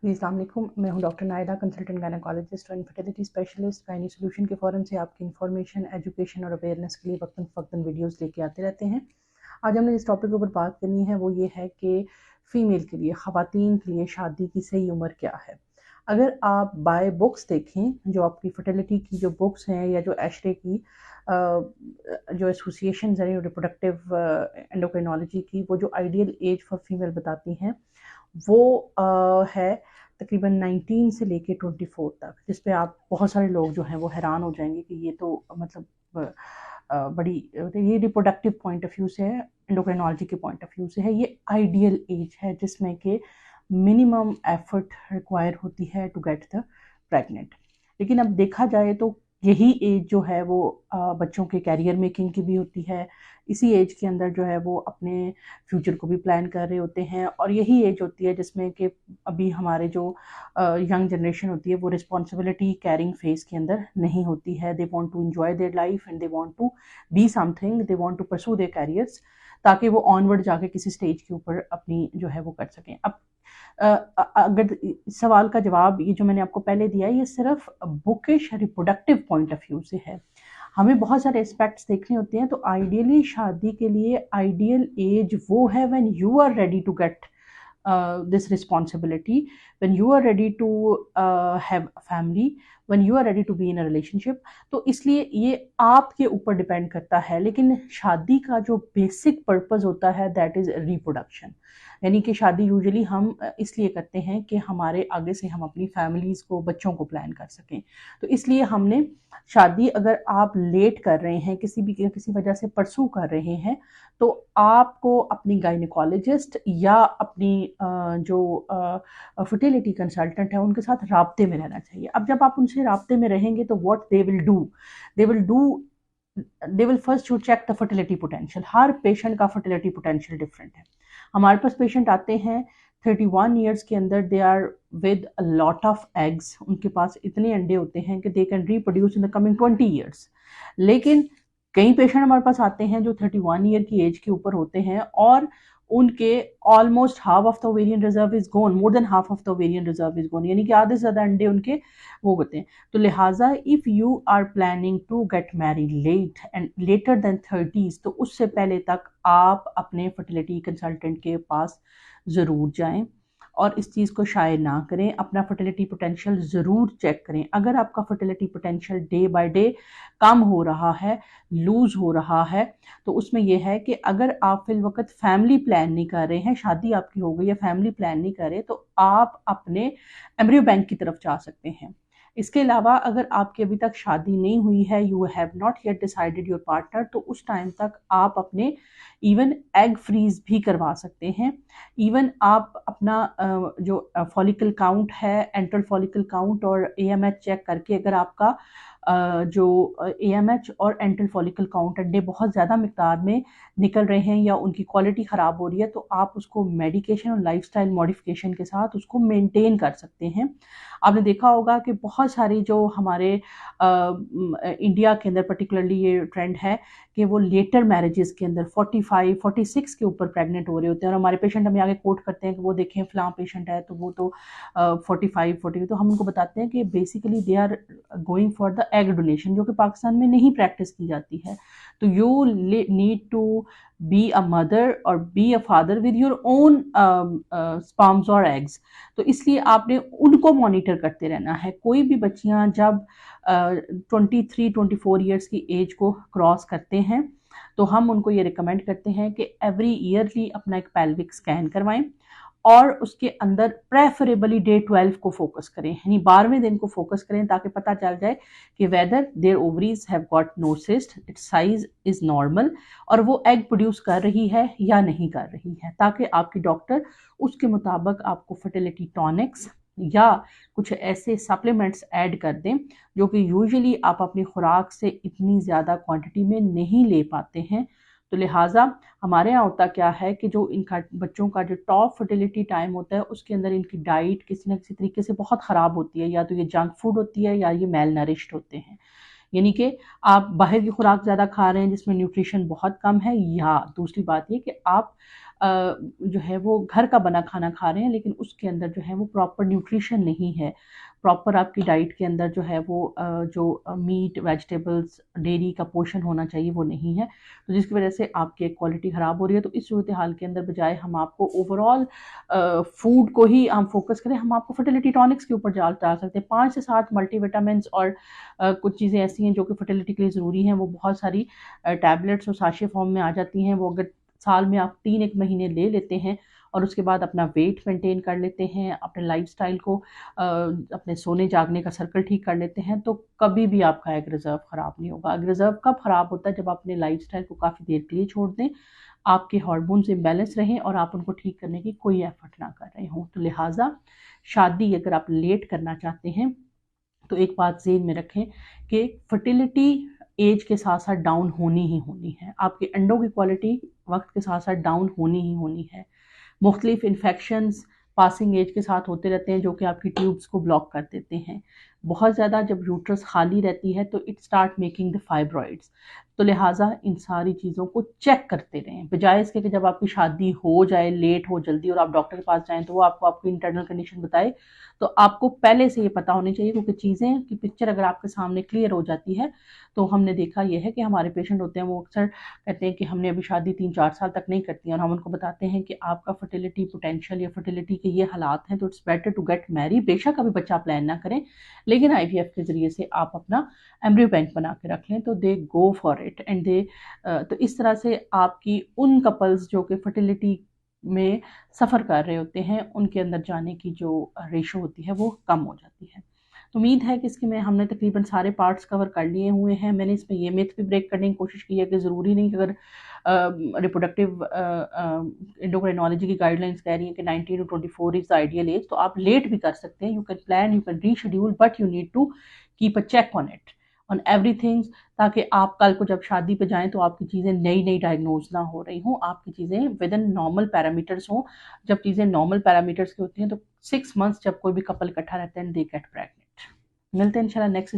जी, अस्सलाम वालेकुम। मैं हूँ डॉक्टर नायला, कंसल्टेंट गायनेकोलॉजिस्ट और इनफर्टिलिटी स्पेशलिस्ट। गायनी सॉल्यूशन के फोरम से आपकी इन्फॉर्मेशन, एजुकेशन और अवेयरनेस के लिए वक्तन वीडियोस लेके आते रहते हैं। आज हमने जिस टॉपिक के ऊपर बात करनी है वो ये है कि फ़ीमेल के लिए, ख़वातीन के लिए शादी की सही उम्र क्या है। अगर आप बाय बुक्स देखें, जो आपकी फर्टिलिटी की जो बुक्स हैं या जो एशरे की जो एसोसिएशंस हैं रिप्रोडक्टिव एंडोक्रिनोलॉजी की, वो जो आइडियल एज फॉर फीमेल बताती हैं वो है तकरीबन 19 से लेके 24 तक, जिस पे आप बहुत सारे लोग जो हैं वो हैरान हो जाएंगे कि ये तो मतलब बड़ी ये रिप्रोडक्टिव पॉइंट ऑफ व्यू से है, एंडोक्रिनोलॉजी के पॉइंट ऑफ व्यू से है, ये आइडियल एज है जिसमें कि मिनिमम एफर्ट रिक्वायर होती है टू गेट द प्रेग्नेंट। लेकिन अब देखा जाए तो यही एज जो है वो बच्चों के कैरियर मेकिंग की भी होती है। इसी एज के अंदर जो है वो अपने फ्यूचर को भी प्लान कर रहे होते हैं, और यही एज होती है जिसमें कि अभी हमारे जो यंग जनरेशन होती है वो रिस्पॉन्सिबिलिटी कैरिंग फेज के अंदर नहीं होती है। They want to enjoy their life and they want to be something, they want to pursue their careers, ताकि वो ऑनवर्ड जाके किसी स्टेज के ऊपर अपनी जो है वो कर सकें। अब अगर सवाल का जवाब ये जो मैंने आपको पहले दिया है ये सिर्फ bookish reproductive point of view से है। हमें बहुत सारे एस्पेक्ट्स देखने होते हैं। तो आइडियली शादी के लिए आइडियल एज वो है when you are ready to get this responsibility, when you are ready to have a family, when you are ready to be in a relationship। तो इसलिए ये आपके ऊपर डिपेंड करता है। लेकिन शादी का जो बेसिक पर्पस होता है दैट इज रिप्रोडक्शन। यानी कि शादी यूजुअली हम इसलिए करते हैं कि हमारे आगे से हम अपनी फैमिलीज को, बच्चों को प्लान कर सकें। तो इसलिए हमने शादी, अगर आप लेट कर रहे हैं, किसी वजह से परसू कर रहे हैं, तो आपको अपनी गायनेकोलॉजिस्ट या अपनी जो फर्टिलिटी कंसल्टेंट है उनके साथ राब्ते में रहना चाहिए। अब जब आप उनसे राब्ते में रहेंगे तो what they will do they will first you check the fertility potential. हर पेशेंट का फर्टिलिटी पोटेंशियल डिफरेंट है। हमारे पास पेशेंट आते हैं 31 ईयर्स के अंदर, they are with a lot of eggs, उनके पास इतने अंडे होते हैं कि they can reproduce in the coming 20 years. लेकिन कई पेशेंट हमारे पास आते हैं जो 31 ईयर की एज के ऊपर होते हैं और उनके almost half of the ovarian reserve is gone, more than half of the ovarian reserve is gone, यानी कि आधे से ज्यादा अंडे उनके वो होते हैं। तो लिहाजा if you are planning to get married late and later then 30s, तो उससे पहले तक आप अपने फर्टिलिटी कंसल्टेंट के पास ज़रूर जाएं और इस चीज़ को शाये ना करें। अपना फर्टिलिटी पोटेंशियल ज़रूर चेक करें। अगर आपका fertility potential day by day कम हो रहा है, लूज़ हो रहा है, तो उसमें यह है कि अगर आप फिल वक्त फैमिली प्लान नहीं कर रहे हैं, शादी आपकी हो गई है, फैमिली प्लान नहीं कर रहे, तो आप अपने एम्ब्रियो बैंक की तरफ जा सकते हैं। इसके अलावा अगर आपकी अभी तक शादी नहीं हुई है, you have not yet decided your partner, तो उस टाइम तक आप अपने इवन एग फ्रीज भी करवा सकते हैं। इवन आप अपना जो फॉलिकल काउंट है, एंट्रल फॉलिकल काउंट और एएमएच चेक करके, अगर आपका जो एएमएच और एंट्रल फॉलिकल काउंट अंडे बहुत ज़्यादा मिकदार में निकल रहे हैं या उनकी क्वालिटी ख़राब हो रही है, तो आप उसको मेडिकेशन और लाइफस्टाइल मॉडिफिकेशन के साथ उसको मेंटेन कर सकते हैं। आपने देखा होगा कि बहुत सारी जो हमारे इंडिया के अंदर पर्टिकुलरली ये ट्रेंड है कि वो लेटर मैरिजेस के अंदर 45 46 के ऊपर प्रेग्नेंट हो रहे होते हैं, और हमारे पेशेंट हमें आगे कोट करते हैं कि वो देखें फलां पेशेंट है तो वो तो 45 40, तो हम उनको बताते हैं कि basically they are going for the egg donation, जो कि पाकिस्तान में नहीं प्रैक्टिस की जाती है। तो you need to be a mother और be a father with your own sperms और एग्स। तो इसलिए आपने उनको मॉनिटर करते रहना है। कोई भी बच्चियां जब 23-24 ईयर्स की एज को क्रॉस करते हैं तो हम उनको ये रिकमेंड करते हैं कि एवरी ईयरली अपना एक पेल्विक स्कैन करवाएं और उसके अंदर प्रेफरेबली डे 12 को फोकस करें, यानी 12वें दिन को फोकस करें, ताकि पता चल जाए कि whether their ovaries have got no cyst, its size is normal, और वो एग प्रोड्यूस कर रही है या नहीं कर रही है, ताकि आपकी डॉक्टर उसके मुताबिक आपको फर्टिलिटी टॉनिक्स या कुछ ऐसे सप्लीमेंट्स ऐड कर दें जो कि यूजुअली आप अपनी खुराक से इतनी ज़्यादा क्वांटिटी में नहीं ले पाते हैं। तो लिहाजा हमारे यहाँ होता क्या है कि जो इनका बच्चों का जो टॉप फर्टिलिटी टाइम होता है उसके अंदर इनकी डाइट किसी न किसी तरीके से बहुत ख़राब होती है, या तो ये जंक फूड होती है या ये मेल नरिश्ड होते हैं, यानी कि आप बाहर की खुराक ज़्यादा खा रहे हैं जिसमें न्यूट्रिशन बहुत कम है, या दूसरी बात ये कि आप जो है वो घर का बना खाना खा रहे हैं, लेकिन उसके अंदर जो है वो प्रॉपर न्यूट्रिशन नहीं है, प्रॉपर आपकी डाइट के अंदर जो है वो जो मीट, वेजिटेबल्स, डेयरी का पोर्शन होना चाहिए वो नहीं है, तो जिसकी वजह से आपकी क्वालिटी ख़राब हो रही है। तो इस सूरत हाल के अंदर बजाय हम आपको ओवरऑल फूड को ही हम फोकस करें, हम आपको फर्टिलिटी टॉनिक्स के ऊपर डाल सकते हैं। 5 से 7 मल्टीविटामिन्स और कुछ चीज़ें ऐसी हैं जो कि फर्टिलिटी के लिए ज़रूरी हैं, वो बहुत सारी टैबलेट्स और साशे फॉर्म में आ जाती हैं। वो अगर साल में आप 3-1 महीने ले लेते हैं और उसके बाद अपना वेट मेंटेन कर लेते हैं, अपने लाइफस्टाइल को अपने सोने जागने का सर्कल ठीक कर लेते हैं, तो कभी भी आपका एग रिजर्व ख़राब नहीं होगा। एग रिजर्व कब ख़राब होता है? जब आप अपने लाइफस्टाइल को काफ़ी देर के लिए छोड़ दें, आपके हार्मोन्स इम्बैलेंस रहें और आप उनको ठीक करने की कोई एफर्ट ना कर रहे हों। तो लिहाजा शादी अगर आप लेट करना चाहते हैं तो एक बात ज़हन में रखें कि फर्टिलिटी एज के साथ साथ डाउन होनी ही होनी है। आपके अंडों की क्वालिटी वक्त के साथ साथ डाउन होनी ही होनी है। मुख्तलिफ इन्फेक्शंस पासिंग एज के साथ होते रहते हैं जो कि आपकी ट्यूब्स को ब्लॉक कर देते हैं। बहुत ज़्यादा जब यूट्रस खाली रहती है तो it start making the fibroids. तो लिहाजा इन सारी चीज़ों को चेक करते रहें, बजाय इसके कि जब आपकी शादी हो जाए, लेट हो जल्दी और आप डॉक्टर के पास जाएं तो वो आपको आपकी इंटरनल कंडीशन बताए। तो आपको पहले से ये पता होनी चाहिए, क्योंकि चीज़ें की पिक्चर अगर आपके सामने क्लियर हो जाती है तो हमने देखा यह है कि हमारे पेशेंट होते हैं वो अक्सर कहते हैं कि हमने अभी शादी 3-4 साल तक नहीं करती, और हम उनको बताते हैं कि आपका फर्टिलिटी पोटेंशियल या फर्टिलिटी के ये हालात हैं, तो it's better to get marry. बेशक अभी बच्चा प्लान ना करें, लेकिन आईवीएफ के ज़रिए से आप अपना एम्ब्रियो बैंक बना के रख लें, तो they go for it and they तो इस तरह से आपकी उन कपल्स जो कि फर्टिलिटी में सफ़र कर रहे होते हैं, उनके अंदर जाने की जो रेशो होती है वो कम हो जाती है। तो उम्मीद है कि इसके में हमने तकरीबन सारे पार्ट्स कवर कर लिए हुए हैं। मैंने इसमें ये मिथ भी ब्रेक करने की कोशिश की है कि ज़रूरी नहीं कि अगर रिप्रोडक्टिव एंडोक्राइनोलॉजी की गाइडलाइंस कह रही हैं कि 19 to 24 is the ideal age, तो आप लेट भी कर सकते हैं। You can plan, you can reschedule, but you need to keep a check on everything, ताकि आप कल को जब शादी पे जाएं तो आपकी चीज़ें नई नई डायग्नोज ना हो रही हों, आपकी चीज़ें विद इन नॉर्मल पैरामीटर्स हों। जब चीज़ें नॉर्मल पैरामीटर्स की होती हैं तो 6 मंथ्स जब कोई भी कपल इकट्ठा रहता है, दे गेट प्रेग्नेंट। मिलते हैं इंशाल्लाह नेक्स्ट